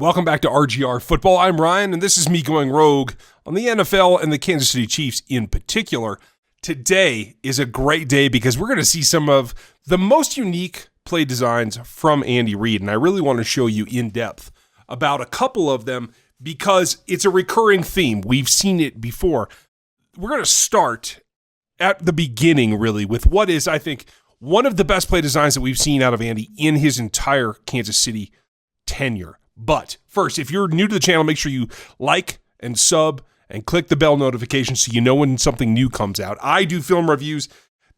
Welcome back to RGR Football. I'm Ryan, and this is me going rogue on the NFL and the Kansas City Chiefs in particular. Today is a great day because we're going to see some of the most unique play designs from Andy Reid, and I really want to show you in depth about a couple of them because it's a recurring theme. We've seen it before. We're going to start at the beginning, really, with what is, I think, one of the best play designs that we've seen out of Andy in his entire Kansas City tenure. But first, if you're new to the channel, make sure you like and sub and click the bell notification so you know when something new comes out. I do film reviews.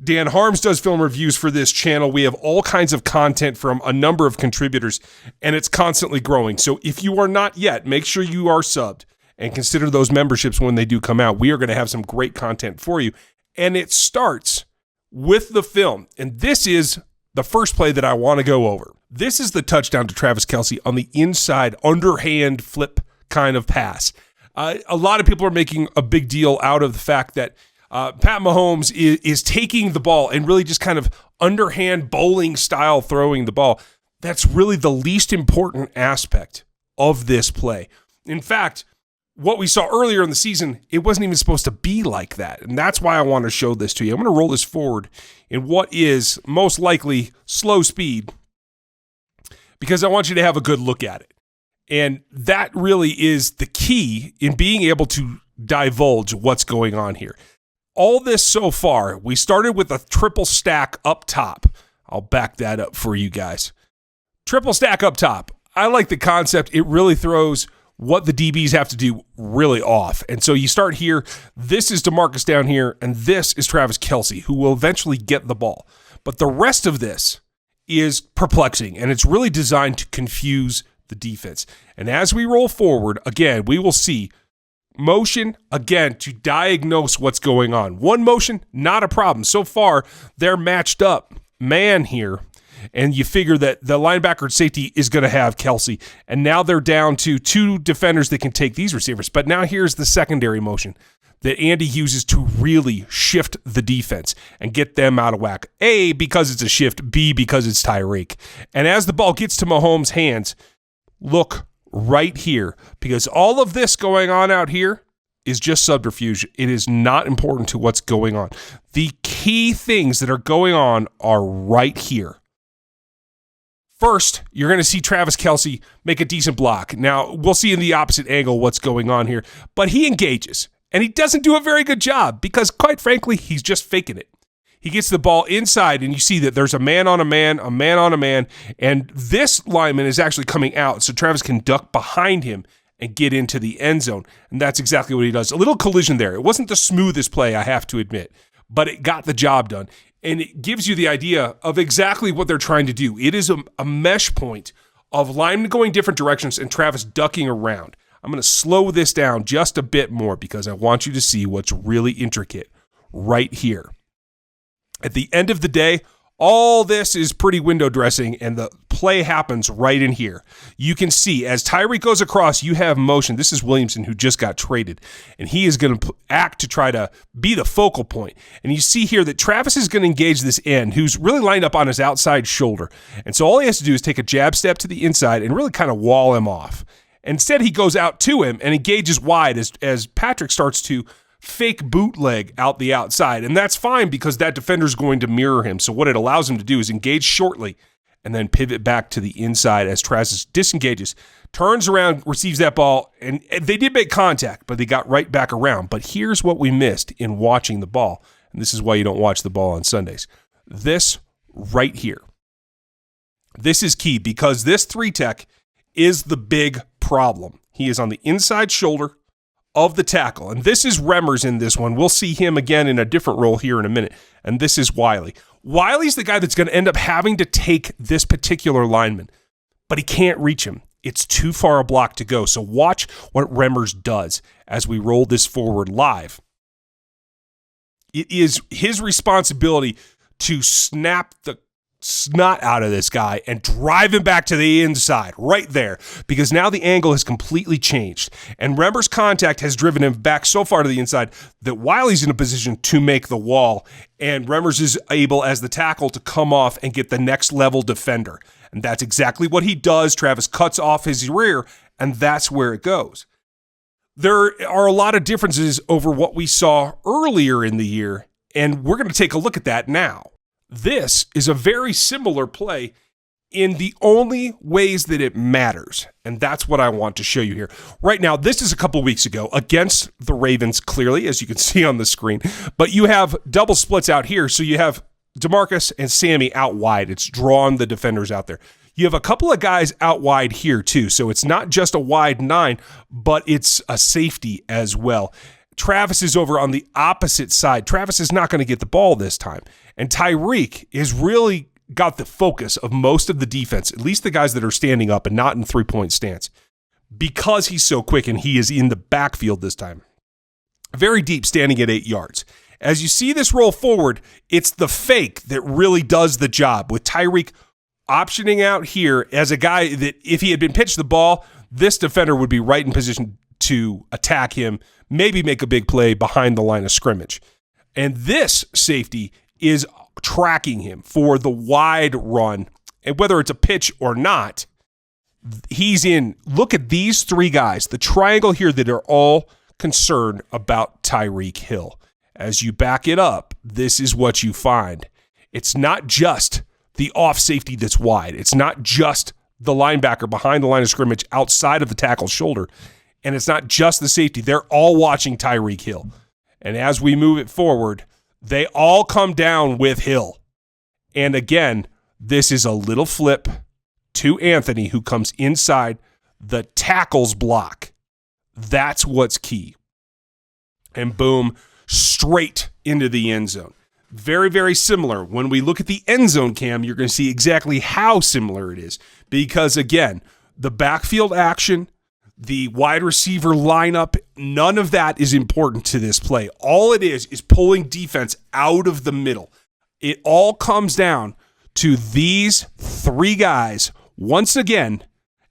Dan Harms does film reviews for this channel. We have all kinds of content from a number of contributors, and it's constantly growing. So if you are not yet, make sure you are subbed and consider those memberships when they do come out. We are going to have some great content for you. And it starts with the film. And this is the first play that I want to go over. This is the touchdown to Travis Kelce on the inside underhand flip kind of pass. A lot of people are making a big deal out of the fact that Pat Mahomes is taking the ball and really just kind of underhand bowling style throwing the ball. That's really the least important aspect of this play. In fact, what we saw earlier in the season, it wasn't even supposed to be like that. And that's why I want to show this to you. I'm going to roll this forward in what is most likely slow speed because I want you to have a good look at it. And that really is the key in being able to divulge what's going on here. All this so far, we started with a triple stack up top. I'll back that up for you guys. Triple stack up top. I like the concept. It really throws what the DBs have to do really off. And so you start here. This is DeMarcus down here, and this is Travis Kelce, who will eventually get the ball. But the rest of this is perplexing, and it's really designed to confuse the defense. And as we roll forward, again, we will see motion, again, to diagnose what's going on. One motion, not a problem. So far, they're matched up man here. And you figure that the linebacker and safety is going to have Kelce. And now they're down to two defenders that can take these receivers. But now here's the secondary motion that Andy uses to really shift the defense and get them out of whack. A, because it's a shift. B, because it's Tyreek. And as the ball gets to Mahomes' hands, look right here. Because all of this going on out here is just subterfuge. It is not important to what's going on. The key things that are going on are right here. First, you're going to see Travis Kelce make a decent block. Now, we'll see in the opposite angle what's going on here, but he engages, and he doesn't do a very good job because, quite frankly, he's just faking it. He gets the ball inside, and you see that there's a man on a man, and this lineman is actually coming out, so Travis can duck behind him and get into the end zone, and that's exactly what he does. A little collision there. It wasn't the smoothest play, I have to admit, but it got the job done. And it gives you the idea of exactly what they're trying to do. It is a mesh point of linemen going different directions and Travis ducking around. I'm going to slow this down just a bit more because I want you to see what's really intricate right here. At the end of the day, all this is pretty window dressing, and the play happens right in here. You can see as Tyreek goes across, you have motion. This is Williamson, who just got traded, and he is going to act to try to be the focal point. And you see here that Travis is going to engage this end, who's really lined up on his outside shoulder. And so all he has to do is take a jab step to the inside and really kind of wall him off. Instead, he goes out to him and engages wide as Patrick starts to fake bootleg out the outside. And that's fine because that defender is going to mirror him. So what it allows him to do is engage shortly and then pivot back to the inside as Travis disengages, turns around, receives that ball, and they did make contact, but they got right back around. But here's what we missed in watching the ball, and this is why you don't watch the ball on Sundays. This right here. This is key because this 3-tech is the big problem. He is on the inside shoulder of the tackle. And this is Remmers in this one. We'll see him again in a different role here in a minute. And this is Wiley. Wiley's the guy that's going to end up having to take this particular lineman, but he can't reach him. It's too far a block to go. So watch what Remmers does as we roll this forward live. It is his responsibility to snap the snot out of this guy and drive him back to the inside right there, because now the angle has completely changed and Remmers' contact has driven him back so far to the inside that Wiley's in a position to make the wall, and Remmers is able as the tackle to come off and get the next level defender. And that's exactly what he does. Travis cuts off his rear and that's where it goes. There are a lot of differences over what we saw earlier in the year, and we're going to take a look at that now. This is a very similar play in the only ways that it matters, and that's what I want to show you here. Right now, this is a couple weeks ago against the Ravens, clearly, as you can see on the screen, but you have double splits out here, so you have DeMarcus and Sammy out wide. It's drawn the defenders out there. You have a couple of guys out wide here too, so it's not just a wide 9, but it's a safety as well. Travis is over on the opposite side. Travis is not going to get the ball this time, and Tyreek is really got the focus of most of the defense, at least the guys that are standing up and not in three-point stance, because he's so quick and he is in the backfield this time. Very deep, standing at 8 yards. As you see this roll forward, it's the fake that really does the job, with Tyreek optioning out here as a guy that if he had been pitched the ball, this defender would be right in position to attack him, maybe make a big play behind the line of scrimmage. And this safety is tracking him for the wide run, and whether it's a pitch or not, he's in. Look at these 3 guys, the triangle here, that are all concerned about Tyreek Hill. As you back it up, this is what you find. It's not just the off safety that's wide. It's not just the linebacker behind the line of scrimmage outside of the tackle's shoulder, and it's not just the safety. They're all watching Tyreek Hill. And as we move it forward, they all come down with Hill. And again, this is a little flip to Anthony, who comes inside the tackle's block. That's what's key. And boom, straight into the end zone. Very, very similar. When we look at the end zone cam, you're going to see exactly how similar it is. Because again, the backfield action, the wide receiver lineup, none of that is important to this play. All it is pulling defense out of the middle. It all comes down to these 3 guys, once again,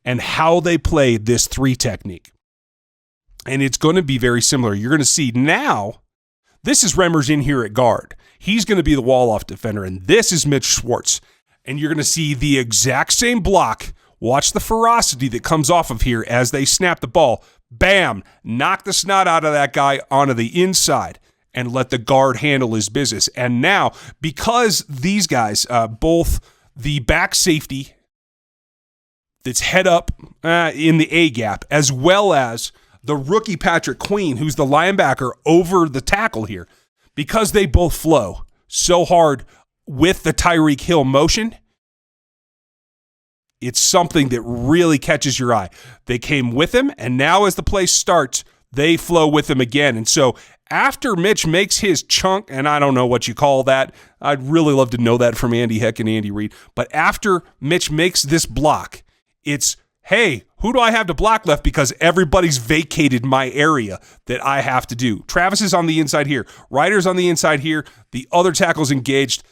and how they play this 3 technique. And it's going to be very similar. You're going to see now, this is Remmers in here at guard. He's going to be the wall-off defender, and this is Mitch Schwartz. And you're going to see the exact same block. Watch the ferocity that comes off of here as they snap the ball. Bam! Knock the snot out of that guy onto the inside and let the guard handle his business. And now, because these guys, both the back safety that's head up in the A-gap, as well as the rookie Patrick Queen, who's the linebacker over the tackle here, because they both flow so hard with the Tyreek Hill motion, it's something that really catches your eye. They came with him, and now as the play starts, they flow with him again. And so after Mitch makes his chunk, and I don't know what you call that, I'd really love to know that from Andy Heck and Andy Reid, but after Mitch makes this block, it's, hey, who do I have to block left, because everybody's vacated my area that I have to do. Travis is on the inside here. Ryder's on the inside here. The other tackle's engaged.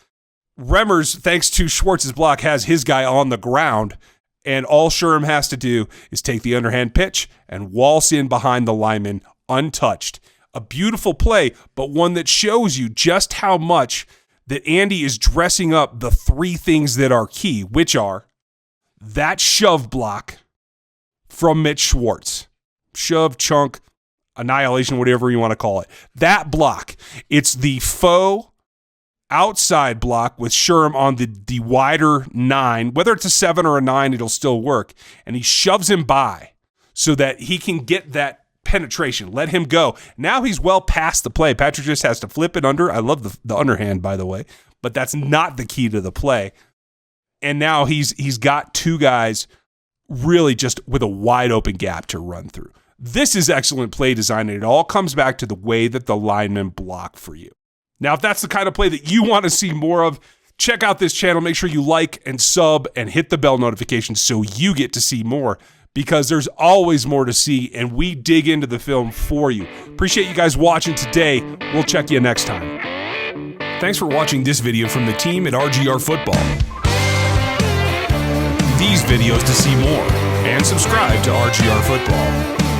Remmers, thanks to Schwartz's block, has his guy on the ground, and all Sherm has to do is take the underhand pitch and waltz in behind the lineman untouched. A beautiful play, but one that shows you just how much that Andy is dressing up the 3 things that are key, which are that shove block from Mitch Schwartz. Shove, chunk, annihilation, whatever you want to call it. That block. It's the faux outside block with Sherm on the wider 9. Whether it's a 7 or a 9, it'll still work. And he shoves him by so that he can get that penetration. Let him go. Now he's well past the play. Patrick just has to flip it under. I love the underhand, by the way, but that's not the key to the play. And now he's got 2 guys really just with a wide open gap to run through. This is excellent play design, and it all comes back to the way that the linemen block for you. Now, if that's the kind of play that you want to see more of, check out this channel. Make sure you like and sub and hit the bell notification so you get to see more, because there's always more to see, and we dig into the film for you. Appreciate you guys watching today. We'll check you next time. Thanks for watching this video from the team at RGR Football. These videos to see more, and subscribe to RGR Football.